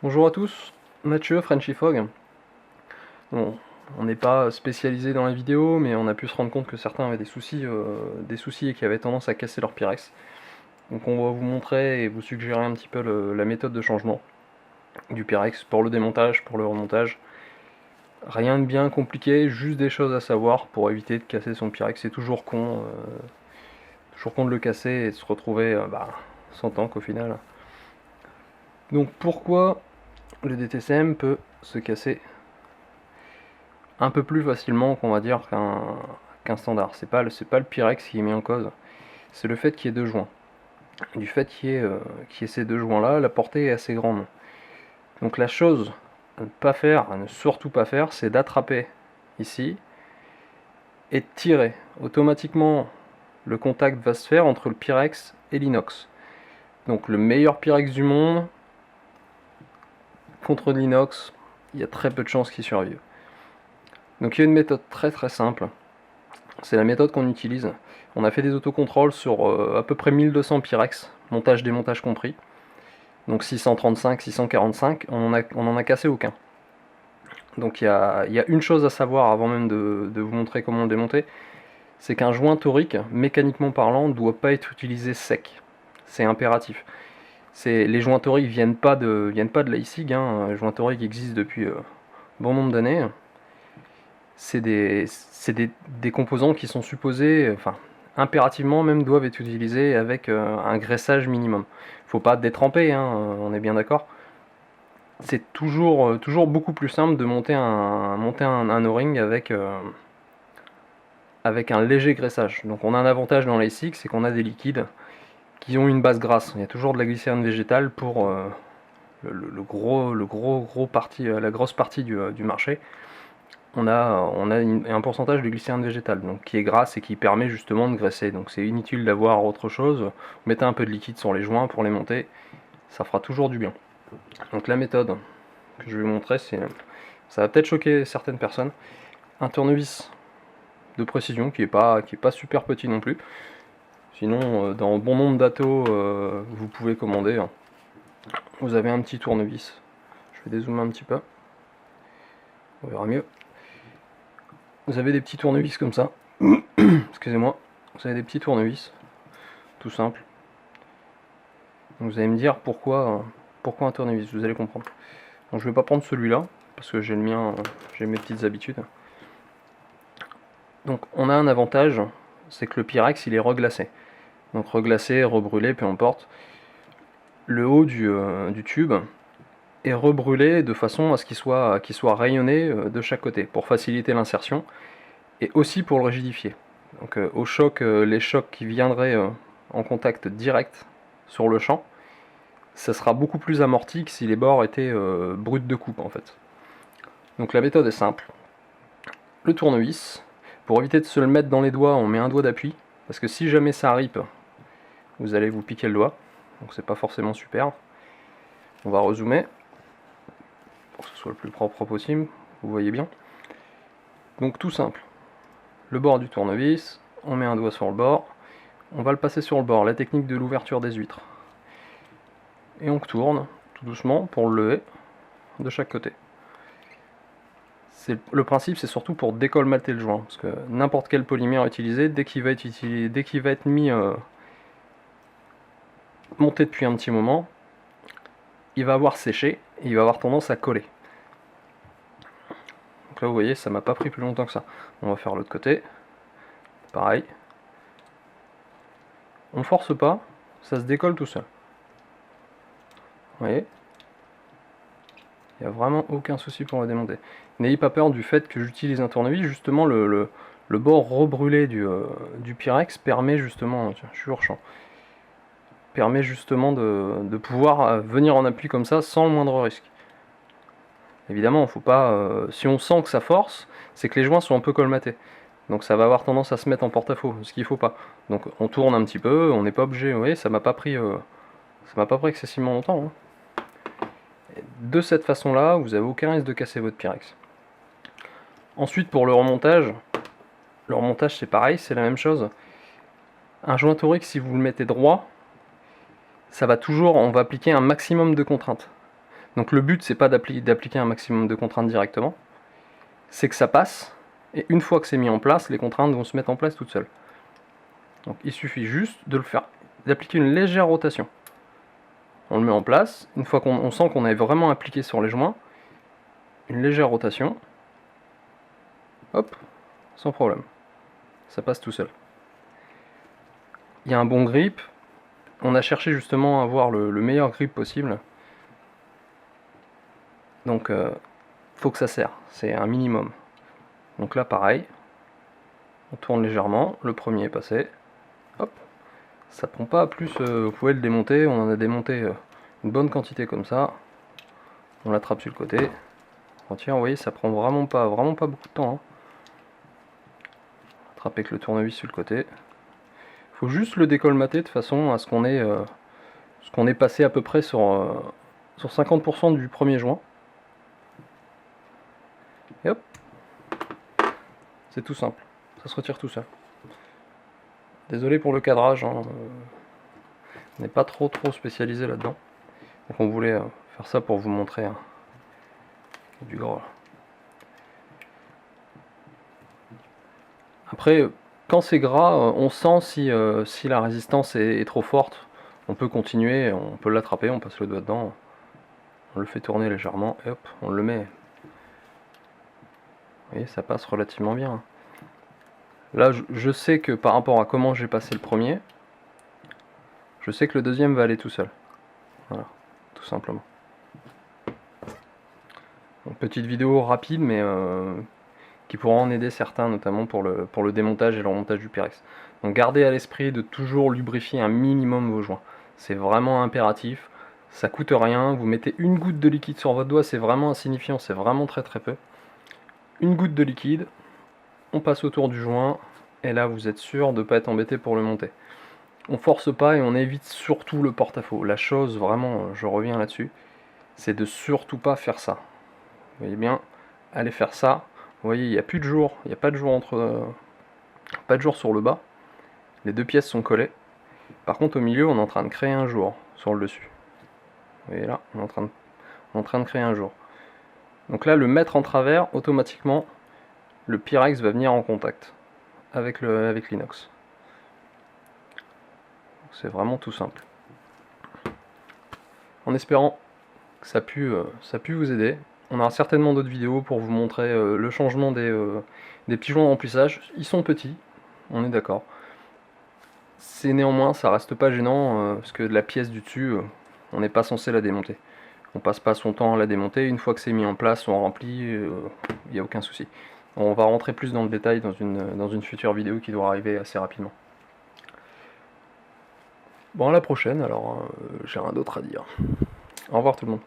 Bonjour à tous, Mathieu, Frenchy Fog. Bon, on n'est pas spécialisé dans la vidéo, mais on a pu se rendre compte que certains avaient des soucis et qui avaient tendance à casser leur Pyrex. Donc on va vous montrer et vous suggérer un petit peu la méthode de changement du Pyrex pour le démontage, pour le remontage. Rien de bien compliqué, juste des choses à savoir pour éviter de casser son Pyrex. C'est toujours con de le casser et de se retrouver sans tank au final. Donc pourquoi le DTCM peut se casser un peu plus facilement qu'on va dire qu'un standard. C'est pas le Pyrex qui est mis en cause, c'est le fait qu'il y ait deux joints. Du fait qu'il y ait ces deux joints là, la portée est assez grande. Donc la chose à ne pas faire, à ne surtout pas faire, c'est d'attraper ici et de tirer. Automatiquement, le contact va se faire entre le Pyrex et l'inox. Donc le meilleur Pyrex du monde contre l'inox, il y a très peu de chances qu'il survive. Donc il y a une méthode très très simple. C'est la méthode qu'on utilise. On a fait des autocontrôles sur à peu près 1200 Pyrex, montage-démontage compris. Donc 635, 645, on en a cassé aucun. Donc il y a une chose à savoir avant même de vous montrer comment le démonter, c'est qu'un joint torique, mécaniquement parlant, ne doit pas être utilisé sec. C'est impératif. Les joints toriques viennent pas de Leipzig, hein. Les joints toriques existent depuis bon nombre d'années. C'est des composants qui sont supposés, enfin, impérativement même doivent être utilisés avec un graissage minimum. Faut pas détremper, hein, on est bien d'accord. C'est toujours beaucoup plus simple de monter un O-ring avec un léger graissage. Donc on a un avantage dans les SIG, c'est qu'on a des liquides qui ont une base grasse. Il y a toujours de la glycérine végétale pour gros parti, la grosse partie du marché. On a un pourcentage de glycérine végétale, donc qui est grasse et qui permet justement de graisser. Donc c'est inutile d'avoir autre chose. Vous mettez un peu de liquide sur les joints pour les monter, ça fera toujours du bien. Donc la méthode que je vais vous montrer, ça va peut-être choquer certaines personnes. Un tournevis de précision qui est pas super petit non plus. Sinon, dans bon nombre d'atos, vous pouvez commander. Vous avez un petit tournevis. Je vais dézoomer un petit peu. On verra mieux. Vous avez des petits tournevis comme ça. Excusez-moi. Vous avez des petits tournevis. Tout simple. Donc vous allez me dire pourquoi un tournevis. Vous allez comprendre. Donc je vais pas prendre celui-là. Parce que j'ai le mien. J'ai mes petites habitudes. Donc on a un avantage. C'est que le Pyrex il est reglacé. Donc reglacé, rebrûlé, peu importe. Le haut du tube est rebrûlé de façon à ce qu'il soit rayonné de chaque côté. Pour faciliter l'insertion. Et aussi pour le rigidifier. Donc au choc, les chocs qui viendraient en contact direct sur le champ, ça sera beaucoup plus amorti que si les bords étaient bruts de coupe en fait. Donc la méthode est simple. Le tournevis, pour éviter de se le mettre dans les doigts, on met un doigt d'appui, parce que si jamais ça ripe, vous allez vous piquer le doigt, donc c'est pas forcément super. On va rezoomer, pour que ce soit le plus propre possible, vous voyez bien. Donc tout simple. Le bord du tournevis, on met un doigt sur le bord, on va le passer sur le bord, la technique de l'ouverture des huîtres. Et on tourne tout doucement pour le lever de chaque côté. Le principe, c'est surtout pour décolmater le joint, parce que n'importe quel polymère utilisé, dès qu'il va être mis monté depuis un petit moment, il va avoir séché et il va avoir tendance à coller. Donc là, vous voyez, ça m'a pas pris plus longtemps que ça. On va faire l'autre côté. Pareil. On force pas, ça se décolle tout seul. Vous voyez, il n'y a vraiment aucun souci pour la démonter. N'ayez pas peur du fait que j'utilise un tournevis, justement le bord rebrûlé du Pyrex permet justement, tiens, je suis hors champ, permet justement de pouvoir venir en appui comme ça sans le moindre risque. Évidemment, faut pas, si on sent que ça force, c'est que les joints sont un peu colmatés. Donc ça va avoir tendance à se mettre en porte-à-faux, ce qu'il faut pas. Donc on tourne un petit peu, on n'est pas obligé, vous voyez, ça m'a pas pris excessivement longtemps. Hein. De cette façon-là, vous n'avez aucun risque de casser votre Pyrex. Ensuite, pour le remontage c'est pareil, c'est la même chose. Un joint torique, si vous le mettez droit, ça va toujours, on va appliquer un maximum de contraintes. Donc le but, c'est pas d'appliquer un maximum de contraintes directement, c'est que ça passe, et une fois que c'est mis en place, les contraintes vont se mettre en place toutes seules. Donc il suffit juste de le faire, d'appliquer une légère rotation. On le met en place, une fois qu'on sent qu'on est vraiment appliqué sur les joints, une légère rotation, hop, sans problème, ça passe tout seul. Il y a un bon grip, on a cherché justement à avoir le meilleur grip possible, donc faut que ça serre, c'est un minimum. Donc là pareil, on tourne légèrement, le premier est passé, hop, ça prend pas plus, vous pouvez le démonter, on en a démonté une bonne quantité comme ça, on l'attrape sur le côté, on tire, vous voyez ça prend vraiment pas beaucoup de temps, hein. Attraper avec le tournevis sur le côté, faut juste le décolmater de façon à ce qu'on ait passé à peu près sur 50% du premier joint, et hop, c'est tout simple, ça se retire tout seul. Désolé pour le cadrage, hein, on n'est pas trop spécialisé là-dedans. Donc on voulait faire ça pour vous montrer du gras. Après, quand c'est gras, on sent si la résistance est trop forte. On peut continuer, on peut l'attraper, on passe le doigt dedans, on le fait tourner légèrement, et hop, on le met. Vous voyez, ça passe relativement bien. Là, je sais que par rapport à comment j'ai passé le premier, je sais que le deuxième va aller tout seul. Voilà, tout simplement. Donc, petite vidéo rapide, mais qui pourra en aider certains, notamment pour le démontage et le remontage du Pyrex. Donc gardez à l'esprit de toujours lubrifier un minimum vos joints. C'est vraiment impératif, ça coûte rien, vous mettez une goutte de liquide sur votre doigt, c'est vraiment insignifiant, c'est vraiment très peu. Une goutte de liquide, on passe autour du joint, et là vous êtes sûr de ne pas être embêté pour le monter. On force pas et on évite surtout le porte-à-faux. La chose, vraiment, je reviens là-dessus, c'est de surtout pas faire ça. Vous voyez bien, allez faire ça. Vous voyez, il n'y a plus de jour, il n'y a pas de jour pas de jour sur le bas. Les deux pièces sont collées. Par contre, au milieu, on est en train de créer un jour sur le dessus. Vous voyez là, on est en train de créer un jour. Donc là, le mettre en travers, automatiquement, le Pyrex va venir en contact avec l'inox. C'est vraiment tout simple. En espérant que ça a pu vous aider. On aura certainement d'autres vidéos pour vous montrer le changement des pigeons de remplissage. Ils sont petits, on est d'accord. C'est néanmoins, ça reste pas gênant, parce que la pièce du dessus, on n'est pas censé la démonter. On passe pas son temps à la démonter. Une fois que c'est mis en place, on remplit, il n'y a aucun souci. On va rentrer plus dans le détail dans une future vidéo qui doit arriver assez rapidement. Bon, à la prochaine, alors j'ai rien d'autre à dire. Au revoir tout le monde.